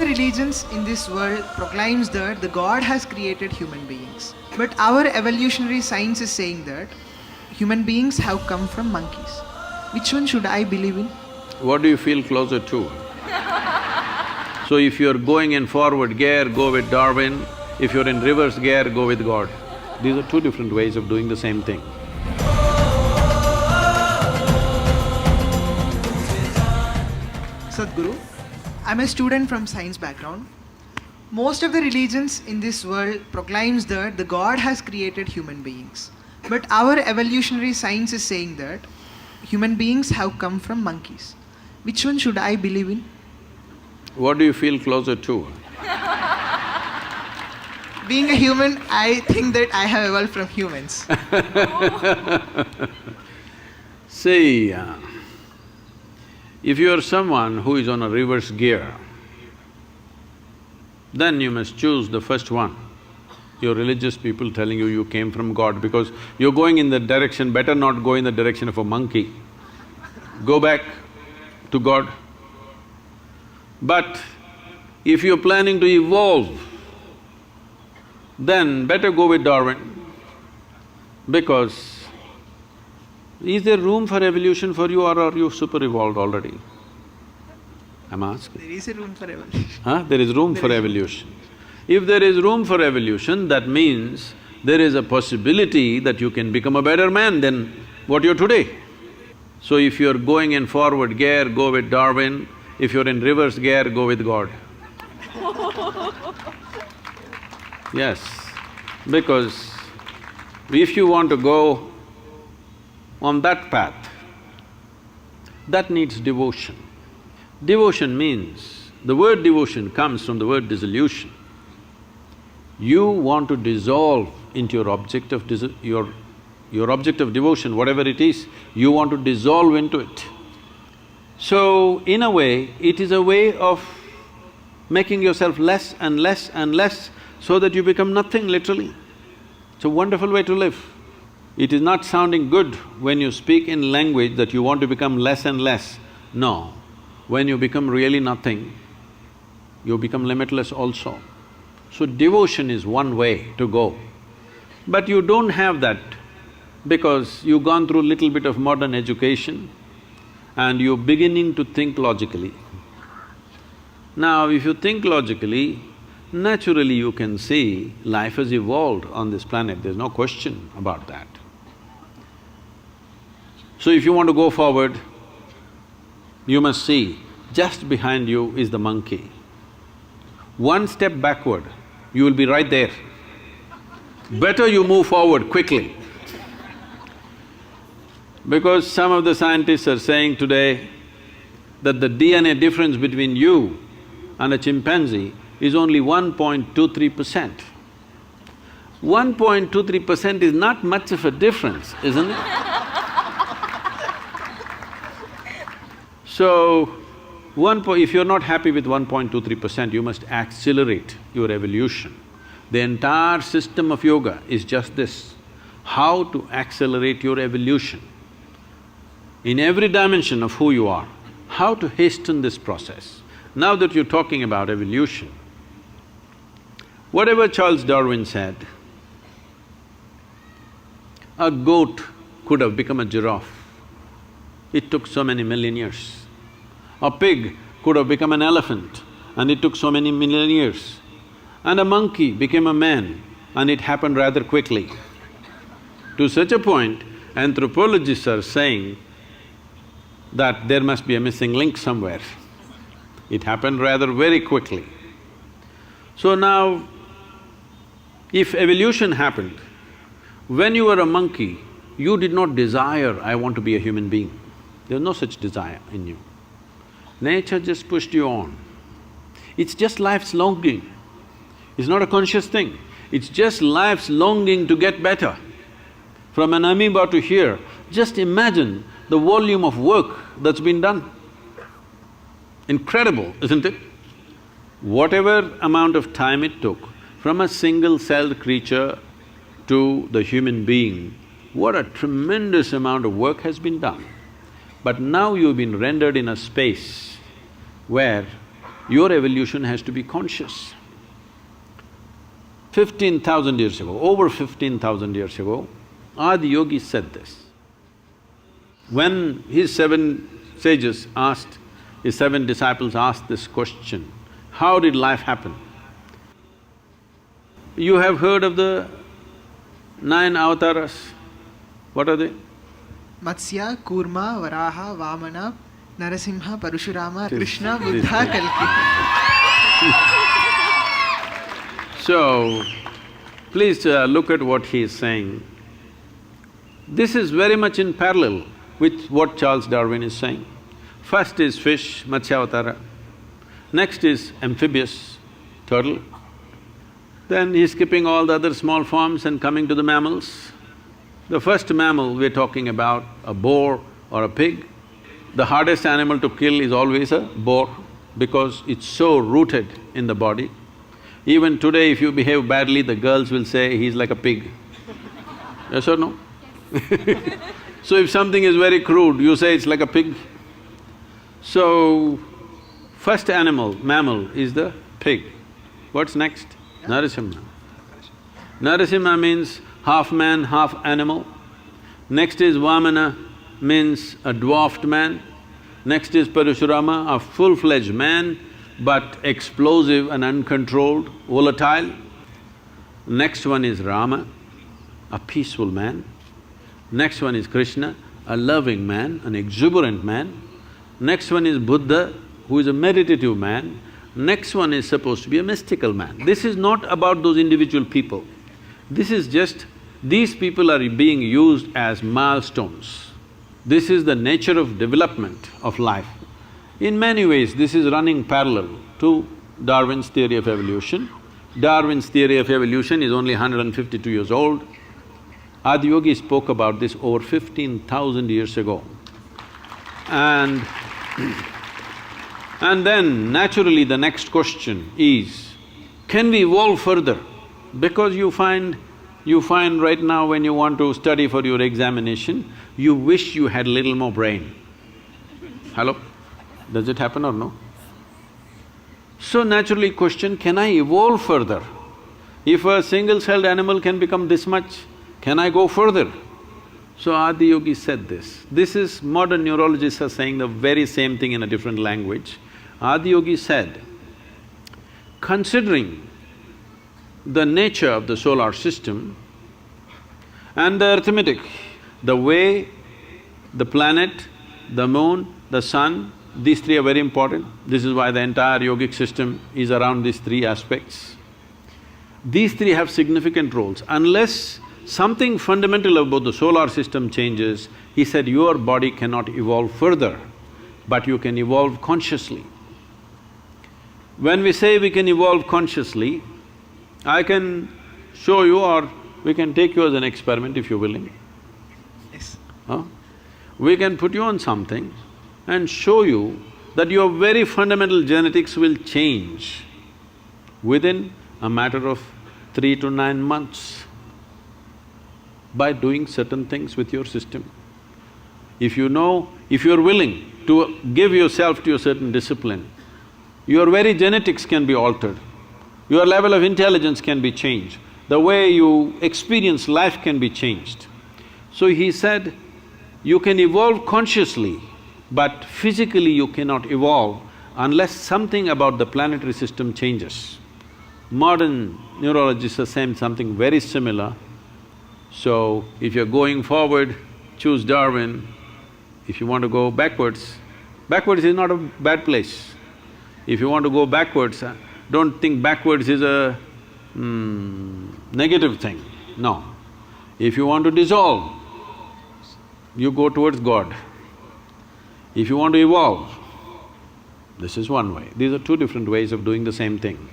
religions in this world proclaims that the God has created human beings. But our evolutionary science is saying that human beings have come from monkeys. Which one should I believe in? What do you feel closer to? So if you're going in forward gear, go with Darwin. If you're in reverse gear, go with God. These are two different ways of doing the same thing. Sadguru, I'm a student from science background. Most of the religions in this world proclaims that the God has created human beings. But our evolutionary science is saying that human beings have come from monkeys. Which one should I believe in? What do you feel closer to? Being a human, I think that I have evolved from humans. See, if you are someone who is on a reverse gear, then you must choose the first one. Your religious people telling you you came from God because you're going in that direction, better not go in the direction of a monkey. Go back to God. But if you're planning to evolve, then better go with Darwin, because is there room for evolution for you, or are you super evolved already? I'm asking. There is a room for evolution. Huh? There is room for evolution. If there is room for evolution, that means there is a possibility that you can become a better man than what you're today. So if you're going in forward gear, go with Darwin. If you're in reverse gear, go with God. Yes, because if you want to go on that path, that needs devotion. Devotion means… the word devotion comes from the word dissolution. You want to dissolve into your object of your object of devotion, whatever it is, you want to dissolve into it. So, in a way, it is a way of making yourself less and less and less so that you become nothing, literally. It's a wonderful way to live. It is not sounding good when you speak in language that you want to become less and less. No, when you become really nothing, you become limitless also. So devotion is one way to go. But you don't have that because you've gone through little bit of modern education and you're beginning to think logically. Now, if you think logically, naturally you can see life has evolved on this planet, there's no question about that. So if you want to go forward, you must see, just behind you is the monkey. One step backward, you will be right there. Better you move forward quickly. Because some of the scientists are saying today that the DNA difference between you and a chimpanzee is only 1.23%. 1.23% is not much of a difference, isn't it? So, if you're not happy with 1.23%, you must accelerate your evolution. The entire system of yoga is just this, how to accelerate your evolution. In every dimension of who you are, how to hasten this process. Now that you're talking about evolution, whatever Charles Darwin said, a goat could have become a giraffe. It took so many million years. A pig could have become an elephant and it took so many million years. And a monkey became a man and it happened rather quickly. To such a point, anthropologists are saying that there must be a missing link somewhere. It happened rather very quickly. So now, if evolution happened, when you were a monkey, you did not desire, I want to be a human being. There's no such desire in you. Nature just pushed you on. It's just life's longing. It's not a conscious thing. It's just life's longing to get better. From an amoeba to here, just imagine the volume of work that's been done. Incredible, isn't it? Whatever amount of time it took from a single-celled creature to the human being, what a tremendous amount of work has been done. But now you've been rendered in a space where Your evolution has to be conscious. 15,000 years ago, over 15,000 years ago, Adi Yogi said this. When his seven sages asked, his seven disciples asked this question, how did life happen? You have heard of the 9 avatars. What are they? Matsya, Kurma, Varaha, Vamana, Narasimha, Parashurama, Krishna, Buddha, Kalki. So, please look at what he is saying. This is very much in parallel with what Charles Darwin is saying. First is fish, Matsyavatara. Next is amphibious, turtle. Then he's skipping all the other small forms and coming to the mammals. The first mammal we're talking about, a boar or a pig. The hardest animal to kill is always a boar because it's so rooted in the body. Even today if you behave badly, the girls will say he's like a pig. Yes or no? So if something is very crude, you say it's like a pig. So, first animal, mammal is the pig. What's next? Narasimha. Narasimha means half man, half animal. Next is Vamana, means a dwarfed man. Next is Parashurama, a full-fledged man, but explosive and uncontrolled, volatile. Next one is Rama, a peaceful man. Next one is Krishna, a loving man, an exuberant man. Next one is Buddha, who is a meditative man. Next one is supposed to be a mystical man. This is not about those individual people. This is just… these people are being used as milestones. This is the nature of development of life. In many ways, this is running parallel to Darwin's theory of evolution. Darwin's theory of evolution is only 152 years old. Adi Yogi spoke about this over 15,000 years ago. And then naturally the next question is, can we evolve further? Because you find right now when you want to study for your examination, you wish you had little more brain. Hello? Does it happen or no? So naturally question, can I evolve further? If a single-celled animal can become this much, can I go further? So Adi Yogi said this. This is… modern neurologists are saying the very same thing in a different language. Adi Yogi said, considering the nature of the solar system and the arithmetic, the way the planet, the moon, the sun, these three are very important. This is why the entire yogic system is around these three aspects. These three have significant roles. Unless something fundamental about the solar system changes, he said, your body cannot evolve further, but you can evolve consciously. When we say we can evolve consciously, I can show you or we can take you as an experiment if you're willing. Yes. Huh? We can put you on something and show you that your very fundamental genetics will change within a matter of 3 to 9 months by doing certain things with your system. If you know, if you're willing to give yourself to a certain discipline, your very genetics can be altered, your level of intelligence can be changed, the way you experience life can be changed. So he said, you can evolve consciously, but physically you cannot evolve unless something about the planetary system changes. Modern neurologists are saying something very similar. So, if you're going forward, choose Darwin. If you want to go backwards, backwards is not a bad place. If you want to go backwards, don't think backwards is a negative thing, no. If you want to dissolve, you go towards God. If you want to evolve, this is one way. These are two different ways of doing the same thing.